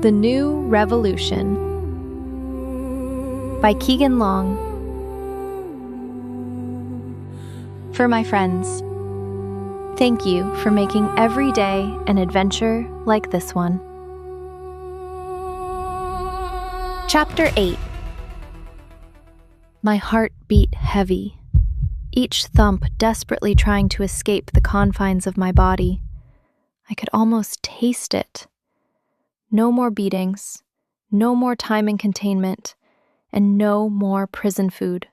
The New Revolution by Keegan Long. For my friends, thank you for making every day an adventure like this one. Chapter 8. My heart beat heavy, each thump desperately trying to escape the confines of my body. I could almost taste it. No more beatings, no more time in containment, and no more prison food.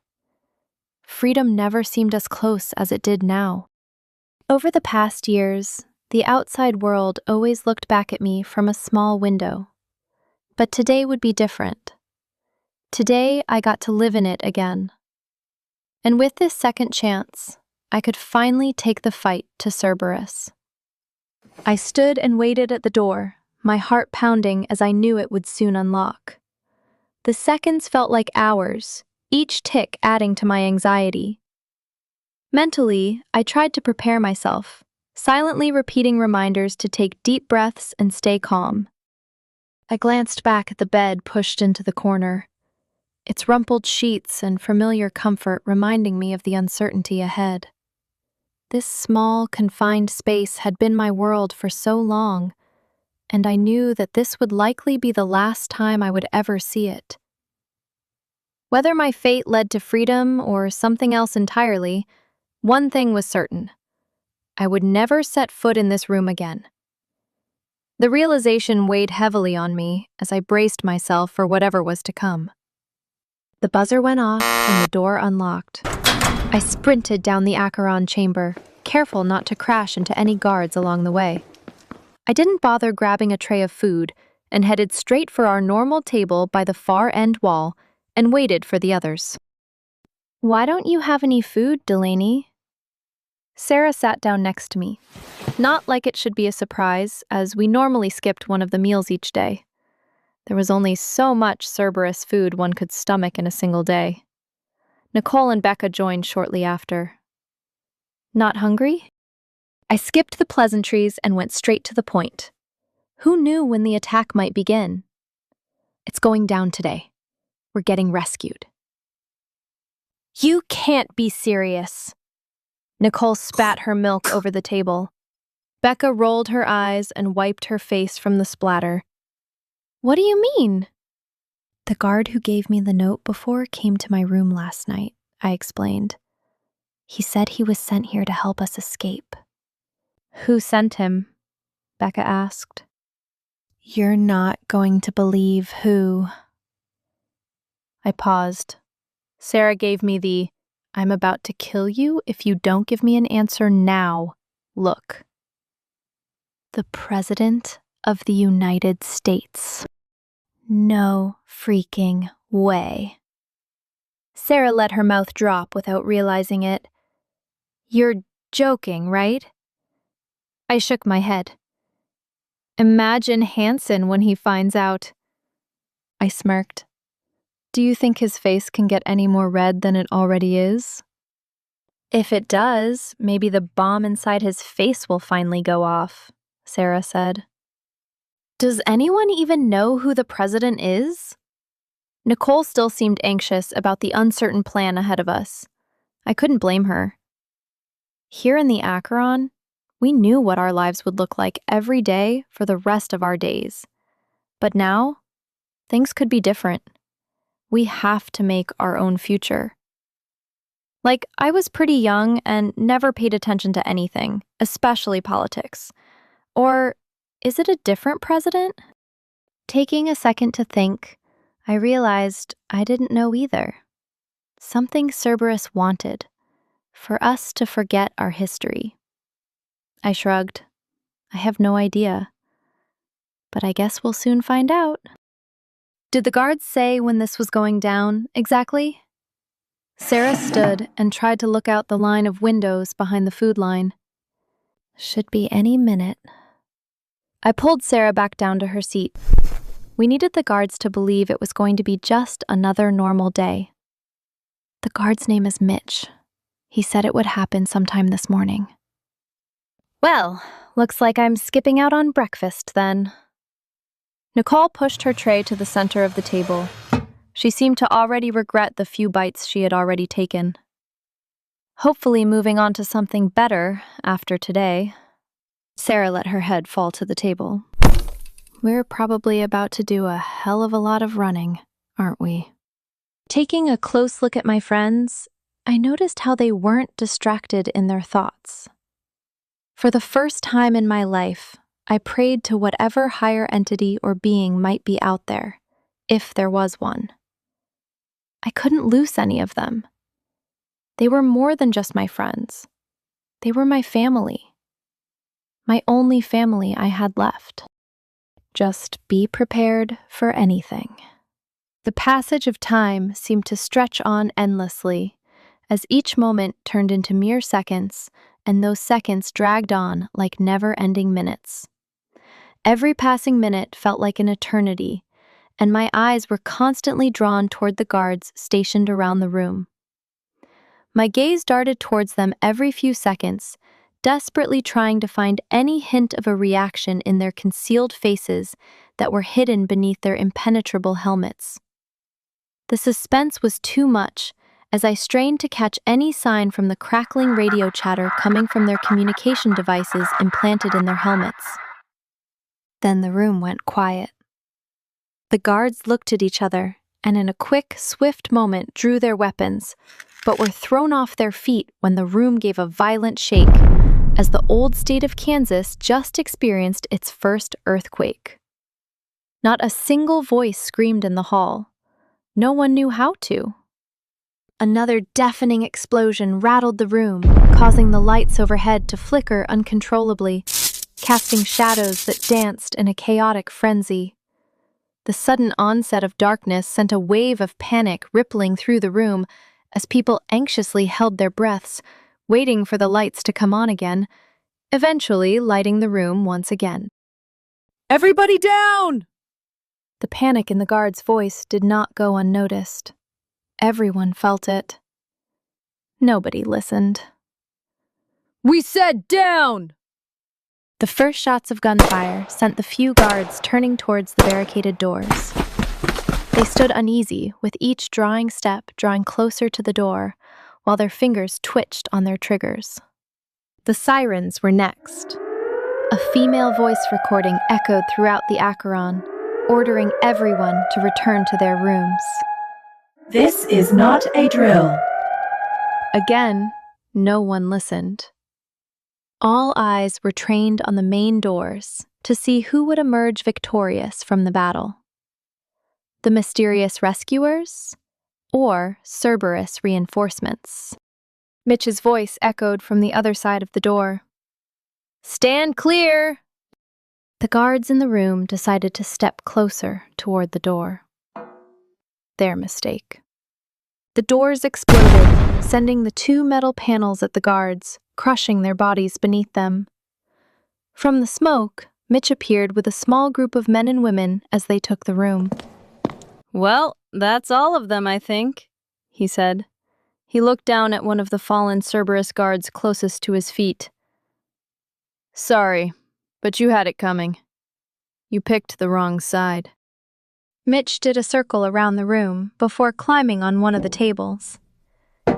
Freedom never seemed as close as it did now. Over the past years, the outside world always looked back at me from a small window. But today would be different. Today, I got to live in it again. And with this second chance, I could finally take the fight to Cerberus. I stood and waited at the door, my heart pounding as I knew it would soon unlock. The seconds felt like hours, each tick adding to my anxiety. Mentally, I tried to prepare myself, silently repeating reminders to take deep breaths and stay calm. I glanced back at the bed pushed into the corner, its rumpled sheets and familiar comfort reminding me of the uncertainty ahead. This small, confined space had been my world for so long, and I knew that this would likely be the last time I would ever see it. Whether my fate led to freedom or something else entirely, one thing was certain. I would never set foot in this room again. The realization weighed heavily on me as I braced myself for whatever was to come. The buzzer went off and the door unlocked. I sprinted down the Acheron chamber, careful not to crash into any guards along the way. I didn't bother grabbing a tray of food and headed straight for our normal table by the far end wall and waited for the others. "Why don't you have any food, Delaney?" Sarah sat down next to me, not like it should be a surprise, as we normally skipped one of the meals each day. There was only so much Cerberus food one could stomach in a single day. Nicole and Becca joined shortly after. Not hungry? I skipped the pleasantries and went straight to the point. Who knew when the attack might begin? It's going down today. We're getting rescued. You can't be serious. Nicole spat her milk over the table. Becca rolled her eyes and wiped her face from the splatter. What do you mean? The guard who gave me the note before came to my room last night, I explained. He said he was sent here to help us escape. Who sent him? Becca asked. You're not going to believe who. I paused. Sarah gave me the, "I'm about to kill you if you don't give me an answer now" look. The President of the United States. No freaking way. Sarah let her mouth drop without realizing it. You're joking, right? I shook my head. Imagine Hansen when he finds out. I smirked. Do you think his face can get any more red than it already is? If it does, maybe the bomb inside his face will finally go off, Sarah said. Does anyone even know who the president is? Nicole still seemed anxious about the uncertain plan ahead of us. I couldn't blame her. Here in the Acheron, we knew what our lives would look like every day for the rest of our days. But now, things could be different. We have to make our own future. I was pretty young and never paid attention to anything, especially politics. Or is it a different president? Taking a second to think, I realized I didn't know either. Something Cerberus wanted, for us to forget our history. I shrugged. I have no idea. But I guess we'll soon find out. Did the guards say when this was going down, exactly? Sarah stood and tried to look out the line of windows behind the food line. Should be any minute. I pulled Sarah back down to her seat. We needed the guards to believe it was going to be just another normal day. The guard's name is Mitch. He said it would happen sometime this morning. Well, looks like I'm skipping out on breakfast then. Nicole pushed her tray to the center of the table. She seemed to already regret the few bites she had already taken. Hopefully moving on to something better after today. Sarah let her head fall to the table. We're probably about to do a hell of a lot of running, aren't we? Taking a close look at my friends, I noticed how they weren't distracted in their thoughts. For the first time in my life, I prayed to whatever higher entity or being might be out there, if there was one. I couldn't lose any of them. They were more than just my friends. They were my family. My only family I had left. Just be prepared for anything. The passage of time seemed to stretch on endlessly, as each moment turned into mere seconds, and those seconds dragged on like never-ending minutes. Every passing minute felt like an eternity, and my eyes were constantly drawn toward the guards stationed around the room. My gaze darted towards them every few seconds, desperately trying to find any hint of a reaction in their concealed faces that were hidden beneath their impenetrable helmets. The suspense was too much, as I strained to catch any sign from the crackling radio chatter coming from their communication devices implanted in their helmets. Then the room went quiet. The guards looked at each other, and in a quick, swift moment drew their weapons, but were thrown off their feet when the room gave a violent shake, as the old state of Kansas just experienced its first earthquake. Not a single voice screamed in the hall. No one knew how to. Another deafening explosion rattled the room, causing the lights overhead to flicker uncontrollably, casting shadows that danced in a chaotic frenzy. The sudden onset of darkness sent a wave of panic rippling through the room as people anxiously held their breaths, waiting for the lights to come on again, eventually lighting the room once again. Everybody down! The panic in the guard's voice did not go unnoticed. Everyone felt it. Nobody listened. We said down! The first shots of gunfire sent the few guards turning towards the barricaded doors. They stood uneasy, with each step drawing closer to the door, while their fingers twitched on their triggers. The sirens were next. A female voice recording echoed throughout the Acheron, ordering everyone to return to their rooms. This is not a drill. Again, no one listened. All eyes were trained on the main doors to see who would emerge victorious from the battle. The mysterious rescuers or Cerberus reinforcements. Mitch's voice echoed from the other side of the door. Stand clear! The guards in the room decided to step closer toward the door. Their mistake. The doors exploded, sending the two metal panels at the guards, crushing their bodies beneath them. From the smoke, Mitch appeared with a small group of men and women as they took the room. Well, that's all of them, I think, he said. He looked down at one of the fallen Cerberus guards closest to his feet. Sorry, but you had it coming. You picked the wrong side. Mitch did a circle around the room before climbing on one of the tables.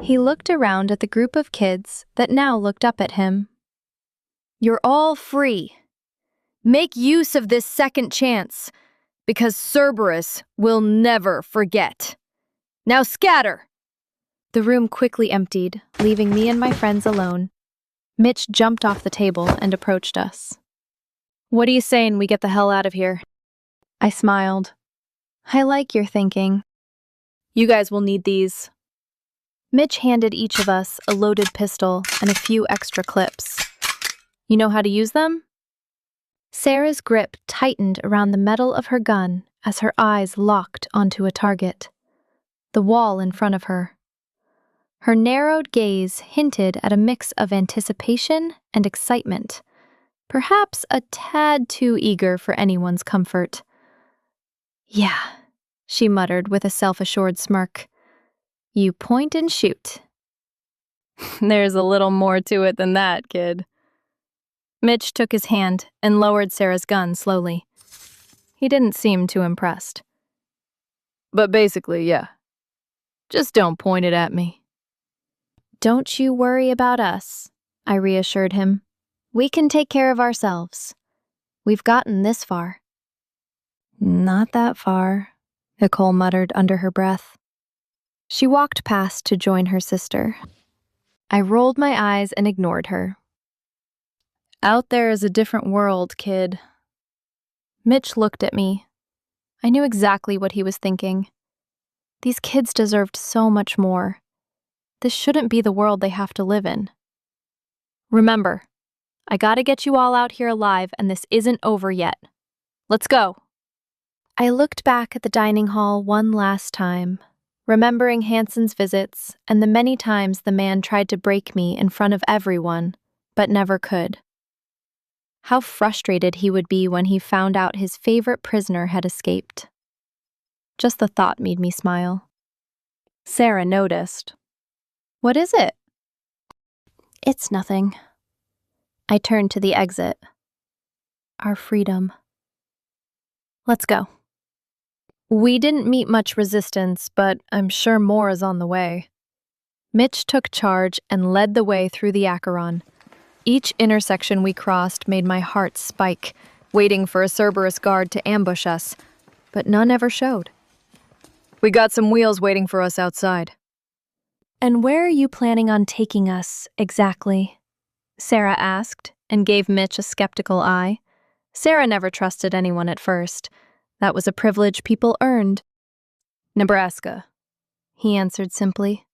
He looked around at the group of kids that now looked up at him. You're all free. Make use of this second chance, because Cerberus will never forget. Now scatter! The room quickly emptied, leaving me and my friends alone. Mitch jumped off the table and approached us. What are you saying we get the hell out of here? I smiled. I like your thinking. You guys will need these. Mitch handed each of us a loaded pistol and a few extra clips. You know how to use them? Sarah's grip tightened around the metal of her gun as her eyes locked onto a target, the wall in front of her. Her narrowed gaze hinted at a mix of anticipation and excitement, perhaps a tad too eager for anyone's comfort. Yeah, she muttered with a self-assured smirk. You point and shoot. There's a little more to it than that, kid. Mitch took his hand and lowered Sarah's gun slowly. He didn't seem too impressed. But basically, yeah. Just don't point it at me. Don't you worry about us, I reassured him. We can take care of ourselves. We've gotten this far. Not that far, Nicole muttered under her breath. She walked past to join her sister. I rolled my eyes and ignored her. Out there is a different world, kid. Mitch looked at me. I knew exactly what he was thinking. These kids deserved so much more. This shouldn't be the world they have to live in. Remember, I gotta get you all out here alive, and this isn't over yet. Let's go. I looked back at the dining hall one last time, remembering Hanson's visits and the many times the man tried to break me in front of everyone, but never could. How frustrated he would be when he found out his favorite prisoner had escaped. Just the thought made me smile. Sarah noticed. What is it? It's nothing. I turned to the exit. Our freedom. Let's go. We didn't meet much resistance, but I'm sure more is on the way. Mitch took charge and led the way through the Acheron. Each intersection we crossed made my heart spike, waiting for a Cerberus guard to ambush us, but none ever showed. We got some wheels waiting for us outside. And where are you planning on taking us, exactly? Sarah asked, and gave Mitch a skeptical eye. Sarah never trusted anyone at first. That was a privilege people earned. Nebraska, he answered simply.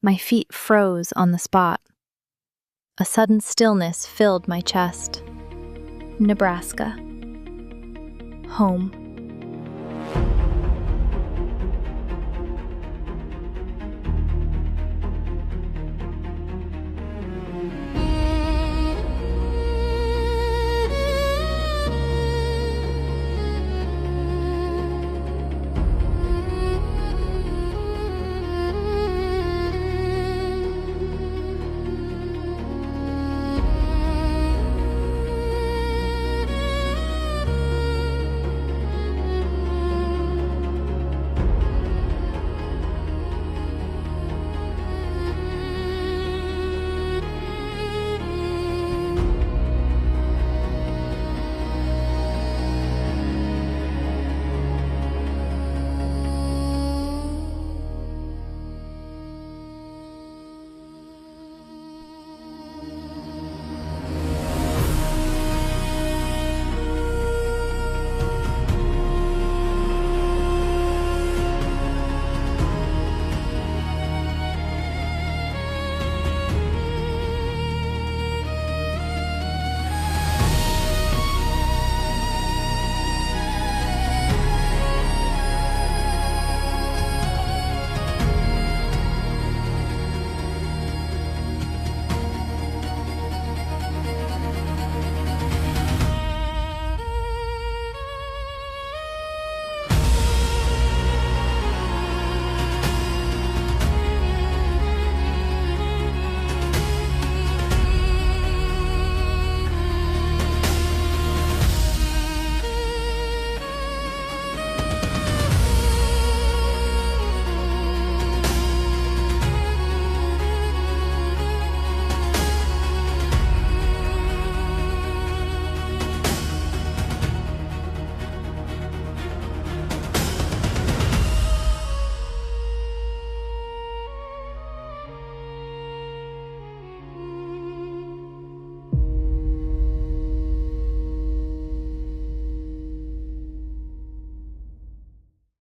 My feet froze on the spot. A sudden stillness filled my chest. Nebraska. Home.